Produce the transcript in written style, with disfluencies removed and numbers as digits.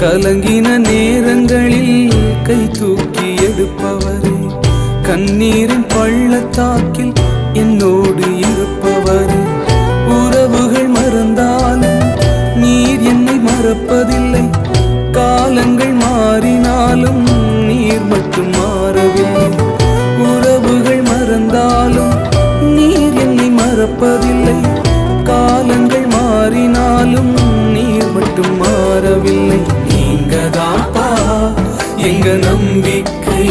கலங்கின நேரங்களில் கை தூக்கி எடுப்பவரே, கண்ணீரின் பள்ளத்தாக்கில் என்னோடு இருப்பவரே, உறவுகள் மறந்தாலும் நீர் என்னை மறப்பதில்லை, காலங்கள் மாறினாலும் நீர் மட்டும் மாறவில்லை. உறவுகள் மறந்தாலும் நீர் என்னை மறப்பதில்லை, காலங்கள் மாறினாலும் நீர் மட்டும் மாறவில்லை. நீங்கதாப்பா எங்க நம்பிக்கை.